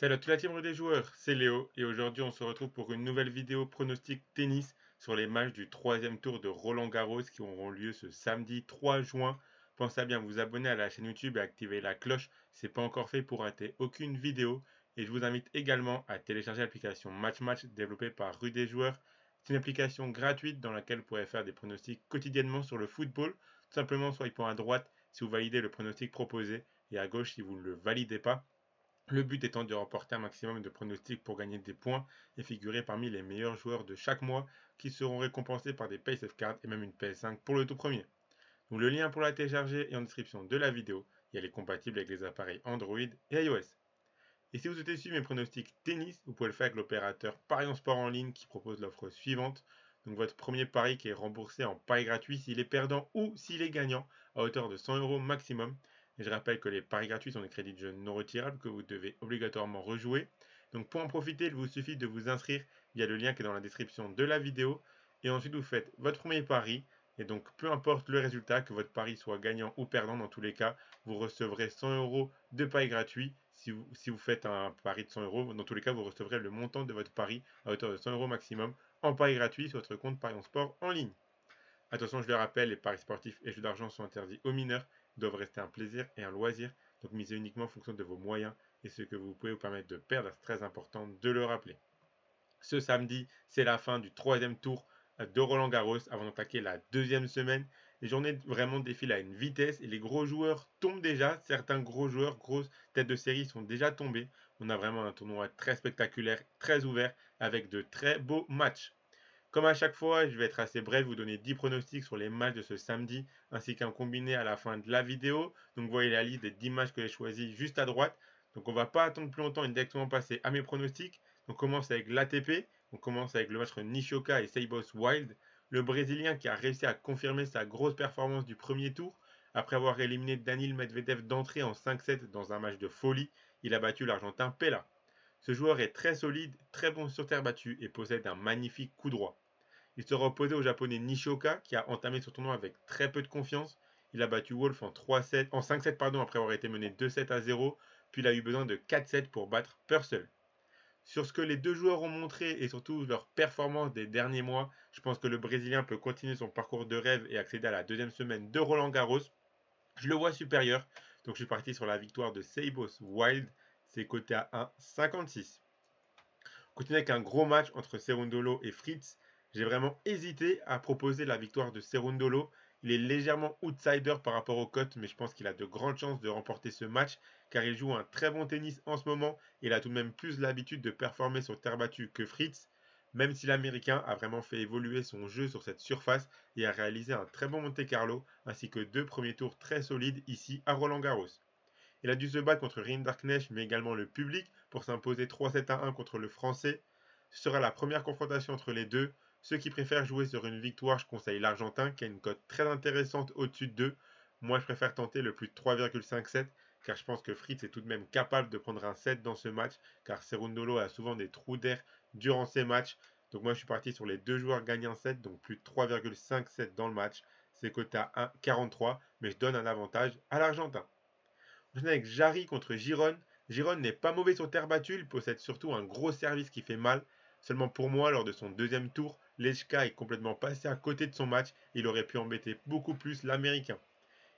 Salut à toute la team des joueurs, c'est Léo et aujourd'hui on se retrouve pour une nouvelle vidéo pronostic tennis sur les matchs du troisième tour de Roland Garros qui auront lieu ce samedi 3 juin. Pensez à bien vous abonner à la chaîne YouTube et activer la cloche si ce n'est pas encore fait pour rater aucune vidéo. Et je vous invite également à télécharger l'application Match Match développée par Rue des Joueurs. C'est une application gratuite dans laquelle vous pourrez faire des pronostics quotidiennement sur le football. Tout simplement swipant à droite si vous validez le pronostic proposé et à gauche si vous ne le validez pas. Le but étant de remporter un maximum de pronostics pour gagner des points et figurer parmi les meilleurs joueurs de chaque mois qui seront récompensés par des PaySafe Cards et même une PS5 pour le tout premier. Donc le lien pour la télécharger est en description de la vidéo et elle est compatible avec les appareils Android et iOS. Et si vous souhaitez suivre mes pronostics tennis, vous pouvez le faire avec l'opérateur Paris en sport en ligne qui propose l'offre suivante. Donc votre premier pari qui est remboursé en pari gratuit s'il est perdant ou s'il est gagnant à hauteur de 100 euros maximum. Et je rappelle que les paris gratuits sont des crédits de jeu non retirables que vous devez obligatoirement rejouer. Donc pour en profiter, il vous suffit de vous inscrire via le lien qui est dans la description de la vidéo. Et ensuite vous faites votre premier pari. Et donc peu importe le résultat, que votre pari soit gagnant ou perdant, dans tous les cas, vous recevrez 100 euros de pari gratuit. Si vous faites un pari de 100 euros, dans tous les cas, vous recevrez le montant de votre pari à hauteur de 100 euros maximum en pari gratuit sur votre compte Paris en Sport en ligne. Attention, je le rappelle, les paris sportifs et jeux d'argent sont interdits aux mineurs, ils doivent rester un plaisir et un loisir, donc misez uniquement en fonction de vos moyens et ce que vous pouvez vous permettre de perdre, c'est très important de le rappeler. Ce samedi, c'est la fin du troisième tour de Roland Garros avant d'attaquer la deuxième semaine. Les journées vraiment défilent à une vitesse et les gros joueurs tombent déjà. Certains gros joueurs, grosses têtes de série sont déjà tombés. On a vraiment un tournoi très spectaculaire, très ouvert avec de très beaux matchs. Comme à chaque fois, je vais être assez bref, vous donner 10 pronostics sur les matchs de ce samedi, ainsi qu'un combiné à la fin de la vidéo. Donc vous voyez la liste des 10 matchs que j'ai choisis juste à droite. Donc on ne va pas attendre plus longtemps et directement passer à mes pronostics. On commence avec l'ATP, on commence avec le match entre Nishioka et Seibos Wild. Le Brésilien qui a réussi à confirmer sa grosse performance du premier tour. Après avoir éliminé Daniil Medvedev d'entrée en 5-7 dans un match de folie, il a battu l'Argentin Pella. Ce joueur est très solide, très bon sur terre battue et possède un magnifique coup droit. Il sera opposé au japonais Nishioka qui a entamé ce tournoi avec très peu de confiance. Il a battu Wolf en 3-7, en 5-7 après avoir été mené 2-7-0, puis il a eu besoin de 4-7 pour battre Purcell. Sur ce que les deux joueurs ont montré et surtout leur performance des derniers mois, je pense que le Brésilien peut continuer son parcours de rêve et accéder à la deuxième semaine de Roland Garros. Je le vois supérieur, donc je suis parti sur la victoire de Seibos Wild, c'est coté à 1,56. Continue avec un gros match entre Cerundolo et Fritz. J'ai vraiment hésité à proposer la victoire de Cerundolo. Il est légèrement outsider par rapport au cotes, mais je pense qu'il a de grandes chances de remporter ce match car il joue un très bon tennis en ce moment et il a tout de même plus l'habitude de performer sur terre battue que Fritz, même si l'Américain a vraiment fait évoluer son jeu sur cette surface et a réalisé un très bon Monte Carlo ainsi que deux premiers tours très solides ici à Roland Garros. Il a dû se battre contre Rinderknecht, mais également le public, pour s'imposer 3-7-1 contre le Français. Ce sera la première confrontation entre les deux. Ceux qui préfèrent jouer sur une victoire, je conseille l'Argentin, qui a une cote très intéressante au-dessus de 2. Moi, je préfère tenter le plus de 3,57, car je pense que Fritz est tout de même capable de prendre un 7 dans ce match, car Cerundolo a souvent des trous d'air durant ces matchs. Donc moi, je suis parti sur les deux joueurs gagnant 7, donc plus de 3,57 dans le match. C'est coté à 1,43, mais je donne un avantage à l'Argentin. On avec Jarry contre Giron. Giron n'est pas mauvais sur terre battue, il possède surtout un gros service qui fait mal. Seulement pour moi, lors de son deuxième tour, Lechka est complètement passé à côté de son match et il aurait pu embêter beaucoup plus l'Américain.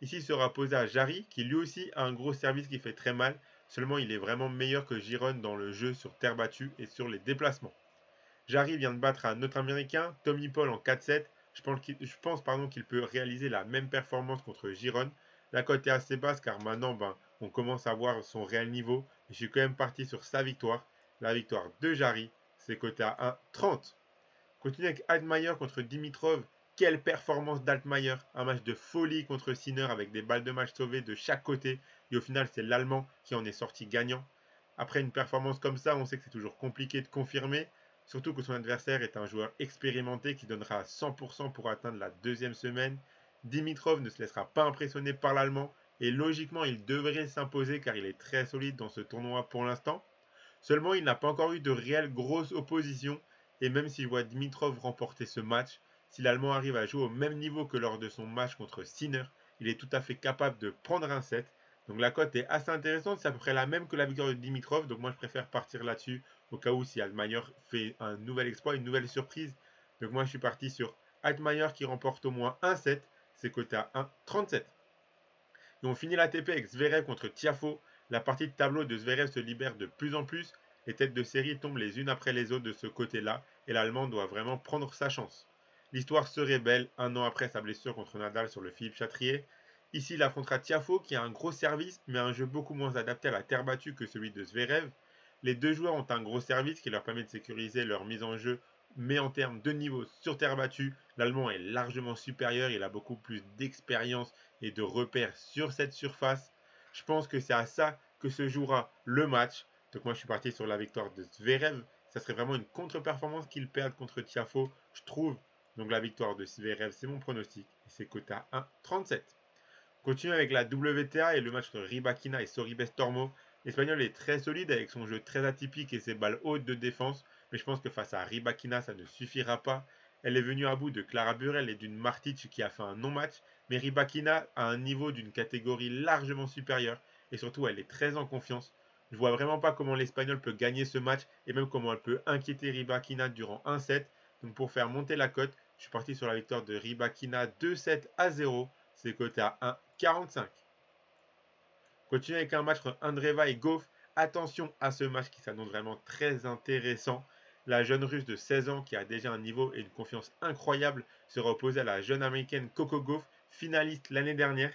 Ici, il sera posé à Jarry, qui lui aussi a un gros service qui fait très mal, seulement il est vraiment meilleur que Giron dans le jeu sur terre battue et sur les déplacements. Jarry vient de battre un autre Américain, Tommy Paul en 4-7. Je pense qu'il peut réaliser la même performance contre Giron. La cote est assez basse car maintenant on commence à voir son réel niveau. Et je suis quand même parti sur sa victoire. La victoire de Jarry, c'est coté à 1,30. Continue avec Altmaier contre Dimitrov. Quelle performance d'Altmaier. Un match de folie contre Sinner avec des balles de match sauvées de chaque côté. Et au final, c'est l'Allemand qui en est sorti gagnant. Après une performance comme ça, on sait que c'est toujours compliqué de confirmer. Surtout que son adversaire est un joueur expérimenté qui donnera à 100% pour atteindre la deuxième semaine. Dimitrov ne se laissera pas impressionner par l'Allemand. Et logiquement, il devrait s'imposer car il est très solide dans ce tournoi pour l'instant. Seulement, il n'a pas encore eu de réelle grosse opposition. Et même s'il voit Dimitrov remporter ce match, si l'Allemand arrive à jouer au même niveau que lors de son match contre Sinner, il est tout à fait capable de prendre un set. Donc la cote est assez intéressante, c'est à peu près la même que la victoire de Dimitrov, donc moi je préfère partir là-dessus au cas où si Altmaier fait un nouvel exploit, une nouvelle surprise. Donc moi je suis parti sur Altmaier qui remporte au moins un set, c'est coté à 1,37. Et on finit l'ATP avec Zverev contre Tiafoe. La partie de tableau de Zverev se libère de plus en plus. Les têtes de série tombent les unes après les autres de ce côté-là et l'Allemand doit vraiment prendre sa chance. L'histoire serait belle un an après sa blessure contre Nadal sur le Philippe Chatrier. Ici, il affrontera Tiafoe qui a un gros service mais un jeu beaucoup moins adapté à la terre battue que celui de Zverev. Les deux joueurs ont un gros service qui leur permet de sécuriser leur mise en jeu, mais en termes de niveau sur terre battue, l'Allemand est largement supérieur, il a beaucoup plus d'expérience et de repères sur cette surface. Je pense que c'est à ça que se jouera le match. Donc moi je suis parti sur la victoire de Zverev. Ça serait vraiment une contre-performance qu'il perde contre Tiafoe, je trouve. Donc la victoire de Zverev, c'est mon pronostic. Et c'est coté à 1,37. Continue avec la WTA et le match entre Rybakina et Sorribes Tormo. L'Espagnol est très solide avec son jeu très atypique et ses balles hautes de défense, mais je pense que face à Rybakina, ça ne suffira pas. Elle est venue à bout de Clara Burel et d'une Martic qui a fait un non-match, mais Rybakina a un niveau d'une catégorie largement supérieure et surtout elle est très en confiance. Je vois vraiment pas comment l'Espagnol peut gagner ce match et même comment elle peut inquiéter Rybakina durant un set. Donc pour faire monter la cote, je suis parti sur la victoire de Rybakina 2-7-0. C'est coté à 1,45. Continue avec un match entre Andreeva et Gauff. Attention à ce match qui s'annonce vraiment très intéressant. La jeune russe de 16 ans qui a déjà un niveau et une confiance incroyable sera opposée à la jeune américaine Coco Gauff, finaliste l'année dernière.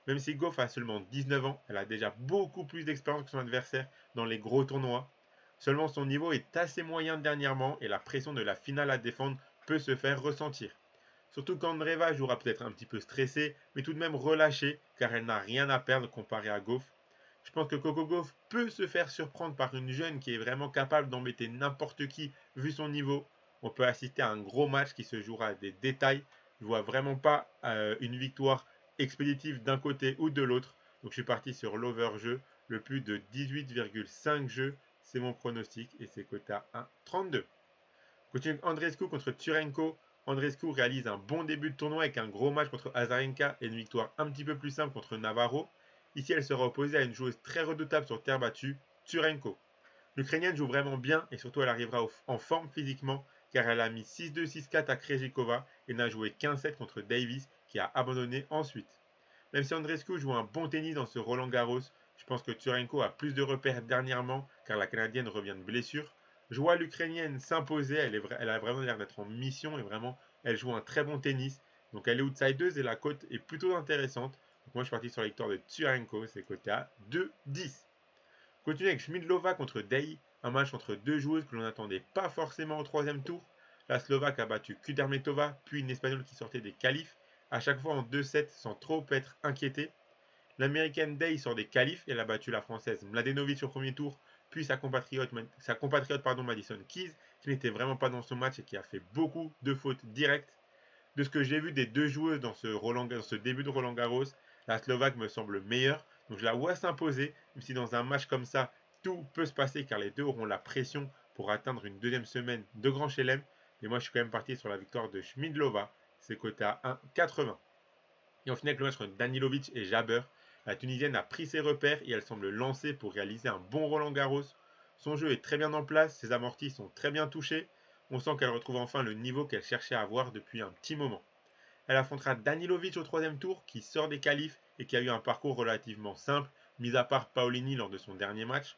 Même si Gauff a seulement 19 ans, elle a déjà beaucoup plus d'expérience que son adversaire dans les gros tournois. Seulement son niveau est assez moyen dernièrement et la pression de la finale à défendre peut se faire ressentir. Surtout qu'Andreeva jouera peut-être un petit peu stressée, mais tout de même relâchée, car elle n'a rien à perdre comparé à Gauff. Je pense que Coco Gauff peut se faire surprendre par une jeune qui est vraiment capable d'embêter n'importe qui vu son niveau. On peut assister à un gros match qui se jouera à des détails. Je ne vois vraiment pas une victoire expéditive d'un côté ou de l'autre. Donc je suis parti sur l'over-jeu, le plus de 18,5 jeux. C'est mon pronostic et c'est coté à 1,32. Continue avec Andreescu contre Turenko. Andreescu réalise un bon début de tournoi avec un gros match contre Azarenka et une victoire un petit peu plus simple contre Navarro. Ici, elle sera opposée à une joueuse très redoutable sur terre battue, Turenko. L'Ukrainienne joue vraiment bien et surtout elle arrivera en forme physiquement car elle a mis 6-2, 6-4 à Krejcikova et n'a joué qu'un set contre Davis qui a abandonné ensuite. Même si Andreescu joue un bon tennis dans ce Roland Garros, je pense que Turenko a plus de repères dernièrement car la Canadienne revient de blessure. Je vois l'Ukrainienne s'imposer, elle a vraiment l'air d'être en mission et vraiment elle joue un très bon tennis. Donc elle est outsideuse et la cote est plutôt intéressante. Donc moi je suis parti sur la victoire de Turenko, c'est coté à 2,10. Continue avec Schmidlova contre Dei, un match entre deux joueuses que l'on n'attendait pas forcément au troisième tour. La Slovaque a battu Kudermetova, puis une Espagnole qui sortait des qualifs, à chaque fois en 2-7 sans trop être inquiétée. L'Américaine Dei sort des qualifs et elle a battu la Française Mladenovic au premier tour, puis sa compatriote Madison Keys, qui n'était vraiment pas dans son match et qui a fait beaucoup de fautes directes. De ce que j'ai vu des deux joueuses dans ce début de Roland Garros, la Slovaque me semble meilleure, donc je la vois s'imposer, même si dans un match comme ça, tout peut se passer car les deux auront la pression pour atteindre une deuxième semaine de Grand Chelem. Mais moi, je suis quand même parti sur la victoire de Schmidlova, c'est coté à 1,80. Et on finit avec le match entre Danilovic et Jabber. La Tunisienne a pris ses repères et elle semble lancée pour réaliser un bon Roland Garros. Son jeu est très bien en place, ses amortis sont très bien touchés. On sent qu'elle retrouve enfin le niveau qu'elle cherchait à avoir depuis un petit moment. Elle affrontera Danilovic au troisième tour, qui sort des qualifs et qui a eu un parcours relativement simple, mis à part Paolini lors de son dernier match.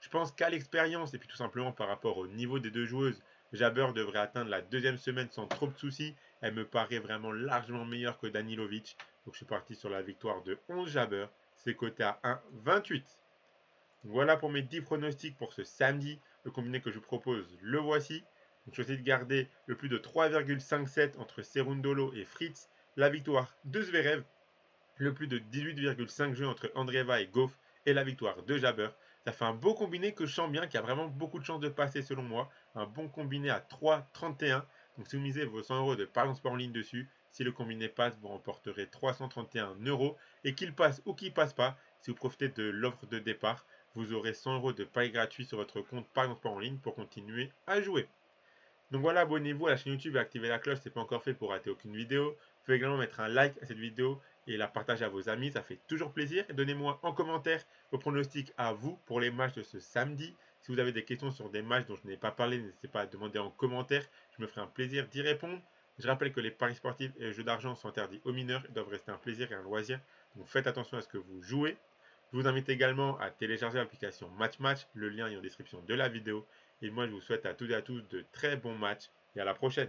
Je pense qu'à l'expérience et puis tout simplement par rapport au niveau des deux joueuses, Jabber devrait atteindre la deuxième semaine sans trop de soucis. Elle me paraît vraiment largement meilleure que Danilovic. Donc je suis parti sur la victoire de 11 Jabber. C'est coté à 1,28. Voilà pour mes 10 pronostics pour ce samedi. Le combiné que je vous propose, le voici. Donc, je vais essayer de garder le plus de 3,57 entre Serundolo et Fritz. La victoire de Zverev. Le plus de 18,5 jeux entre Andreeva et Gauff. Et la victoire de Jabber. Ça fait un beau combiné que je sens bien, qui a vraiment beaucoup de chances de passer selon moi. Un bon combiné à 3,31. Donc si vous misez vos 100 euros de Parions Sport en ligne dessus, si le combiné passe, vous remporterez 331 euros. Et qu'il passe ou qu'il passe pas, si vous profitez de l'offre de départ, vous aurez 100 euros de paris gratuits sur votre compte Parions Sport en ligne pour continuer à jouer. Donc voilà, abonnez-vous à la chaîne YouTube et activez la cloche si ce n'est pas encore fait pour rater aucune vidéo. Vous pouvez également mettre un like à cette vidéo et la partager à vos amis, ça fait toujours plaisir. Donnez-moi en commentaire vos pronostics à vous pour les matchs de ce samedi. Si vous avez des questions sur des matchs dont je n'ai pas parlé, n'hésitez pas à demander en commentaire, je me ferai un plaisir d'y répondre. Je rappelle que les paris sportifs et les jeux d'argent sont interdits aux mineurs et doivent rester un plaisir et un loisir, donc faites attention à ce que vous jouez. Je vous invite également à télécharger l'application MatchMatch, le lien est en description de la vidéo. Et moi je vous souhaite à toutes et à tous de très bons matchs et à la prochaine.